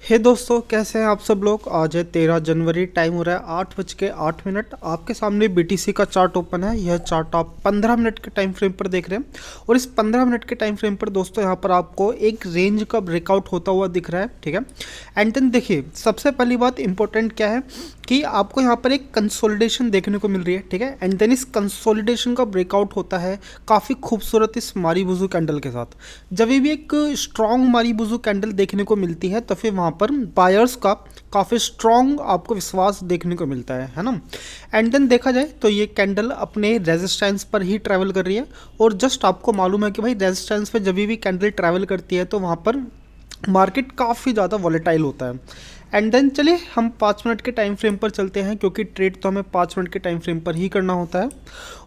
हे दोस्तों, कैसे हैं आप सब लोग। आज है 13 जनवरी, टाइम हो रहा है 8:08। आपके सामने बीटीसी का चार्ट ओपन है। यह चार्ट आप 15 मिनट के टाइम फ्रेम पर देख रहे हैं और इस 15 मिनट के टाइम फ्रेम पर दोस्तों यहाँ पर आपको एक रेंज का ब्रेकआउट होता हुआ दिख रहा है, ठीक है। एंड देन देखिए, सबसे पहली बात इंपॉर्टेंट क्या है कि आपको यहाँ पर एक कंसोलिडेशन देखने को मिल रही है, ठीक है। एंड देन इस कंसोलिडेशन का ब्रेकआउट होता है काफ़ी खूबसूरत इस मारीबुजू कैंडल के साथ। जब भी एक स्ट्रॉन्ग मारीबुजू कैंडल देखने को मिलती है तो फिर वहाँ पर बायर्स का काफ़ी स्ट्रॉन्ग आपको विश्वास देखने को मिलता है ना। एंड देन देखा जाए तो ये कैंडल अपने रेजिस्टेंस पर ही ट्रैवल कर रही है और जस्ट आपको मालूम है कि भाई रेजिस्टेंस पे जब भी कैंडल ट्रैवल करती है तो वहाँ पर मार्केट काफ़ी ज़्यादा वॉलेटाइल होता है। एंड देन चलिए हम 5 मिनट के टाइम फ्रेम पर चलते हैं, क्योंकि ट्रेड तो हमें 5 मिनट के टाइम फ्रेम पर ही करना होता है।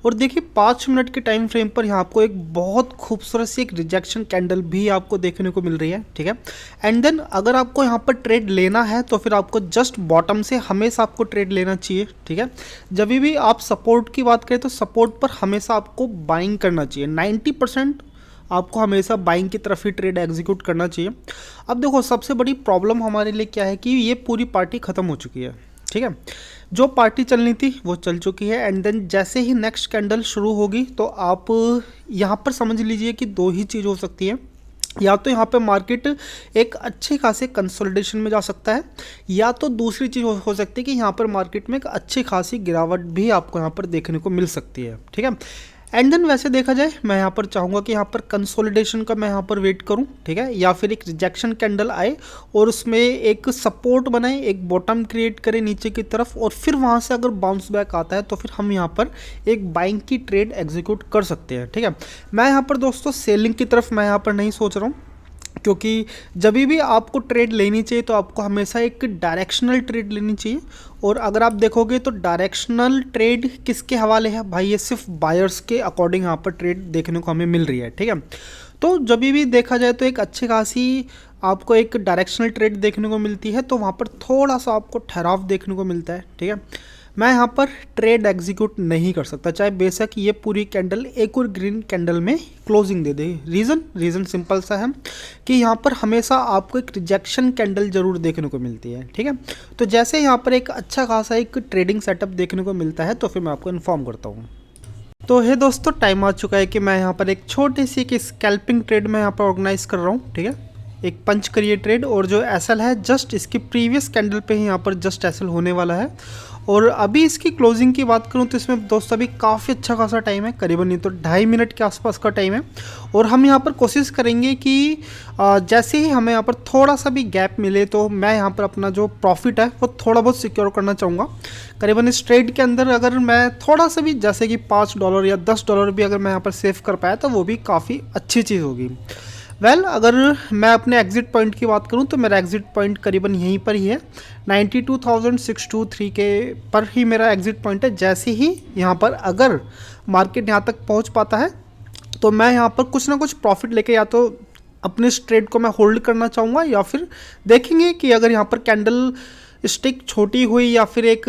और देखिए 5 मिनट के टाइम फ्रेम पर यहाँ आपको एक बहुत खूबसूरत सी एक रिजेक्शन कैंडल भी आपको देखने को मिल रही है, ठीक है। एंड देन अगर आपको यहाँ पर ट्रेड लेना है तो फिर आपको जस्ट बॉटम से हमेशा आपको ट्रेड लेना चाहिए, ठीक है। जब भी आप सपोर्ट की बात करें तो सपोर्ट पर हमेशा आपको बाइंग करना चाहिए। 90% आपको हमेशा बाइंग की तरफ ही ट्रेड एग्जीक्यूट करना चाहिए। अब देखो, सबसे बड़ी प्रॉब्लम हमारे लिए क्या है कि ये पूरी पार्टी ख़त्म हो चुकी है, ठीक है। जो पार्टी चलनी थी वो चल चुकी है। एंड देन जैसे ही नेक्स्ट कैंडल शुरू होगी तो आप यहाँ पर समझ लीजिए कि दो ही चीज़ हो सकती है। या तो यहाँ पे मार्केट एक अच्छे खासे कंसोलिडेशन में जा सकता है, या तो दूसरी चीज़ हो सकती है कि यहाँ पर मार्केट में एक अच्छी खासी गिरावट भी आपको यहाँ पर देखने को मिल सकती है, ठीक है। एंड देन वैसे देखा जाए, मैं यहाँ पर चाहूँगा कि यहाँ पर कंसोलिडेशन का मैं यहाँ पर वेट करूँ, ठीक है, या फिर एक रिजेक्शन कैंडल आए और उसमें एक सपोर्ट बनाए, एक बॉटम क्रिएट करे नीचे की तरफ, और फिर वहाँ से अगर बाउंस बैक आता है तो फिर हम यहाँ पर एक बाइंग की ट्रेड एग्जीक्यूट कर सकते हैं, ठीक है। मैं यहाँ पर दोस्तों सेलिंग की तरफ मैं यहाँ पर नहीं सोच रहा हूँ, क्योंकि जब भी आपको ट्रेड लेनी चाहिए तो आपको हमेशा एक डायरेक्शनल ट्रेड लेनी चाहिए। और अगर आप देखोगे तो डायरेक्शनल ट्रेड किसके हवाले है भाई, ये सिर्फ बायर्स के अकॉर्डिंग यहाँ पर ट्रेड देखने को हमें मिल रही है, ठीक है। तो जब भी देखा जाए तो एक अच्छी खासी आपको एक डायरेक्शनल ट्रेड देखने को मिलती है, तो वहाँ पर थोड़ा सा आपको ठहराव देखने को मिलता है, ठीक है। मैं यहाँ पर ट्रेड एग्जीक्यूट नहीं कर सकता, चाहे बेशक ये पूरी कैंडल एक और ग्रीन कैंडल में क्लोजिंग दे दे। रीज़न सिंपल सा है कि यहाँ पर हमेशा आपको एक रिजेक्शन कैंडल जरूर देखने को मिलती है, ठीक है। तो जैसे यहाँ पर एक अच्छा खासा एक ट्रेडिंग सेटअप देखने को मिलता है तो फिर मैं आपको इन्फॉर्म करता हूँ। तो है दोस्तों, टाइम आ चुका है कि मैं यहाँ पर एक छोटी सी एक स्कैल्पिंग ट्रेड में यहाँ पर ऑर्गेनाइज कर रहा हूँ, ठीक है। एक पंच करिए ट्रेड, और जो एसएल है जस्ट इसकी प्रीवियस कैंडल पे ही यहाँ पर जस्ट एसएल होने वाला है। और अभी इसकी क्लोजिंग की बात करूँ तो इसमें दोस्तों अभी काफ़ी अच्छा खासा टाइम है, करीबन नहीं तो 2.5 मिनट के आसपास का टाइम है। और हम यहाँ पर कोशिश करेंगे कि जैसे ही हमें यहाँ पर थोड़ा सा भी गैप मिले तो मैं यहाँ पर अपना जो प्रॉफिट है वो थोड़ा बहुत सिक्योर करना चाहूँगा। करीबन इस ट्रेड के अंदर अगर मैं थोड़ा सा भी जैसे कि $5 या $10 भी अगर मैं यहाँ पर सेव कर पाया तो वो भी काफ़ी अच्छी चीज़ होगी। अगर मैं अपने एग्जिट पॉइंट की बात करूं तो मेरा एग्जिट पॉइंट करीबन यहीं पर ही है, 92,623 के पर ही मेरा एग्जिट पॉइंट है। जैसे ही यहाँ पर अगर मार्केट यहाँ तक पहुँच पाता है तो मैं यहाँ पर कुछ ना कुछ प्रॉफिट लेके या तो अपने इस ट्रेड को मैं होल्ड करना चाहूँगा, या फिर देखेंगे कि अगर यहाँ पर कैंडल स्टिक छोटी हुई या फिर एक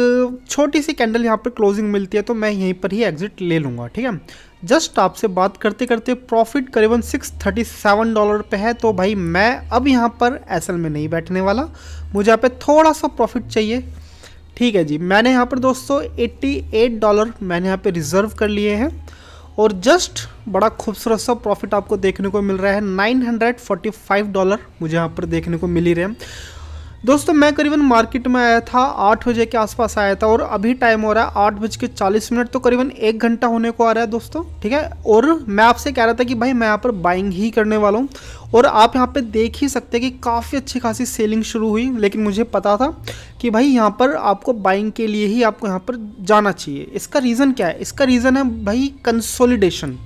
छोटी सी कैंडल यहाँ पर क्लोजिंग मिलती है तो मैं यहीं पर ही एग्जिट ले लूँगा, ठीक है। जस्ट आपसे बात करते करते प्रॉफिट करीबन $637 पे है, तो भाई मैं अब यहाँ पर एसएल में नहीं बैठने वाला, मुझे यहाँ पे थोड़ा सा प्रॉफिट चाहिए, ठीक है जी। मैंने यहाँ पर दोस्तों $88 मैंने यहाँ पे रिजर्व कर लिए हैं, और जस्ट बड़ा खूबसूरत सा प्रॉफिट आपको देखने को मिल रहा है। $945 मुझे यहाँ पर देखने को मिल ही रहे हैं दोस्तों। मैं करीबन मार्केट में आया था 8 बजे के आसपास आया था, और अभी टाइम हो रहा है 8:40, तो करीबन 1 घंटा होने को आ रहा है दोस्तों, ठीक है। और मैं आपसे कह रहा था कि भाई मैं यहाँ पर बाइंग ही करने वाला हूँ, और आप यहाँ पे देख ही सकते हैं कि काफ़ी अच्छी खासी सेलिंग शुरू हुई, लेकिन मुझे पता था कि भाई यहाँ पर आपको बाइंग के लिए ही आपको यहाँ पर जाना चाहिए। इसका रीज़न क्या है? इसका रीज़न है भाई कंसोलिडेशन।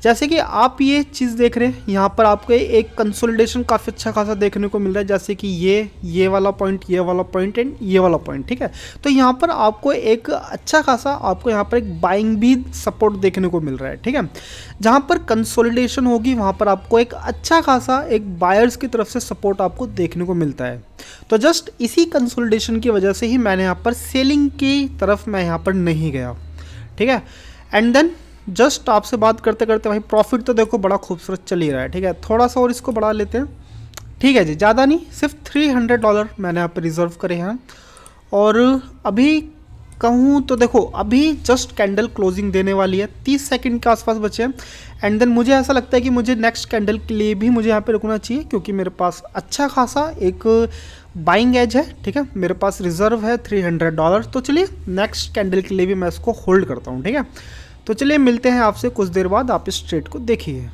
जैसे कि आप ये चीज़ देख रहे हैं, यहाँ पर आपको एक कंसोलिडेशन काफ़ी अच्छा खासा देखने को मिल रहा है, जैसे कि ये वाला पॉइंट, ये वाला पॉइंट एंड ये वाला पॉइंट, ठीक है। तो यहाँ पर आपको एक अच्छा खासा आपको यहाँ पर एक बाइंग भी सपोर्ट देखने को मिल रहा है, ठीक है। जहाँ पर कंसोलिडेशन होगी वहाँ पर आपको एक अच्छा खासा एक बायर्स की तरफ से सपोर्ट आपको देखने को मिलता है। तो जस्ट इसी कंसोलिडेशन की वजह से ही मैंने यहाँ पर सेलिंग की तरफ मैं यहाँ पर नहीं गया, ठीक है। एंड देन जस्ट आपसे बात करते करते भाई प्रॉफिट तो देखो बड़ा खूबसूरत चल ही रहा है, ठीक है। थोड़ा सा और इसको बढ़ा लेते हैं, ठीक है जी, ज़्यादा नहीं, सिर्फ $300 मैंने यहाँ पे रिजर्व करे हैं। और अभी कहूँ तो देखो, अभी जस्ट कैंडल क्लोजिंग देने वाली है, 30 सेकंड के आसपास बचे हैं। एंड देन मुझे ऐसा लगता है कि मुझे नेक्स्ट कैंडल के लिए भी मुझे यहाँ पे रुकना चाहिए, क्योंकि मेरे पास अच्छा खासा एक बाइंग एज है। ठीक है, मेरे पास रिजर्व है $300। तो चलिए नेक्स्ट कैंडल के लिए भी मैं इसको होल्ड करता हूँ। ठीक है, तो चलिए मिलते हैं आपसे कुछ देर बाद, आप इस ट्रेड को देखिए।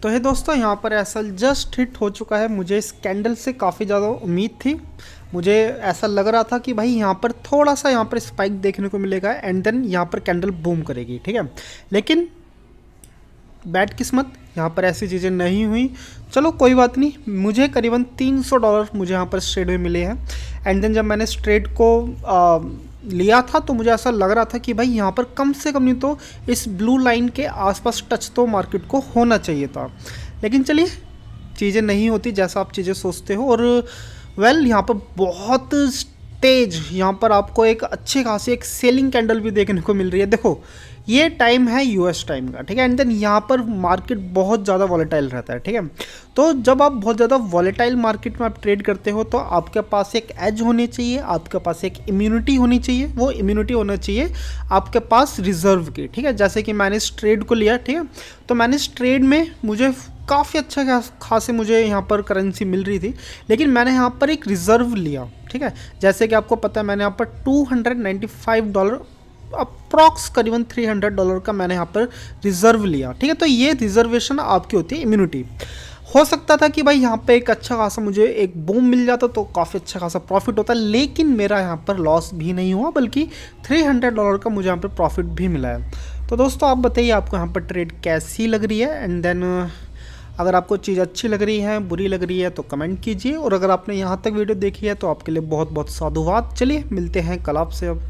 तो है दोस्तों, यहाँ पर ऐसा जस्ट हिट हो चुका है। मुझे इस कैंडल से काफ़ी ज़्यादा उम्मीद थी। मुझे ऐसा लग रहा था कि भाई यहाँ पर थोड़ा सा यहाँ पर स्पाइक देखने को मिलेगा एंड देन यहाँ पर कैंडल बूम करेगी। ठीक है, लेकिन बैड किस्मत, यहाँ पर ऐसी चीज़ें नहीं हुई। चलो कोई बात नहीं, मुझे करीबन $300 मुझे यहाँ पर इस ट्रेड में मिले हैं। एंड देन जब मैंने इस ट्रेड को लिया था तो मुझे ऐसा लग रहा था कि भाई यहाँ पर कम से कम नहीं तो इस ब्लू लाइन के आसपास टच तो मार्केट को होना चाहिए था। लेकिन चलिए, चीज़ें नहीं होती जैसा आप चीज़ें सोचते हो। और वेल यहाँ पर बहुत तेज, यहाँ पर आपको एक अच्छे खासी एक सेलिंग कैंडल भी देखने को मिल रही है। देखो, ये टाइम है यूएस टाइम का। ठीक है, एंड देन यहाँ पर मार्केट बहुत ज़्यादा वॉलेटाइल रहता है। ठीक है, तो जब आप बहुत ज़्यादा वॉलेटाइल मार्केट में आप ट्रेड करते हो तो आपके पास एक एज होनी चाहिए, आपके पास एक इम्यूनिटी होनी चाहिए। वो इम्यूनिटी होना चाहिए आपके पास रिजर्व की। ठीक है, जैसे कि मैंने इस ट्रेड को लिया। ठीक है, तो मैंने इस ट्रेड में मुझे काफ़ी अच्छा खासे मुझे यहाँ पर करेंसी मिल रही थी, लेकिन मैंने यहाँ पर एक रिज़र्व लिया। ठीक है, जैसे कि आपको पता है मैंने यहाँ पर $295 अप्रॉक्स करीबन $300 का मैंने यहाँ पर रिजर्व लिया। ठीक है, तो ये रिजर्वेशन आपकी होती है इम्यूनिटी। हो सकता था कि भाई यहाँ पे एक अच्छा खासा मुझे एक बूम मिल जाता तो काफ़ी अच्छा खासा प्रॉफिट होता, लेकिन मेरा यहाँ पर लॉस भी नहीं हुआ, बल्कि $300 का मुझे यहाँ पर प्रॉफिट भी मिला है। तो दोस्तों आप बताइए आपको यहाँ पर ट्रेड कैसी लग रही है। एंड देन अगर आपको चीज़ अच्छी लग रही है, बुरी लग रही है तो कमेंट कीजिए। और अगर आपने यहाँ तक वीडियो देखी है तो आपके लिए बहुत बहुत साधुवाद। चलिए मिलते हैं कल आपसे अब।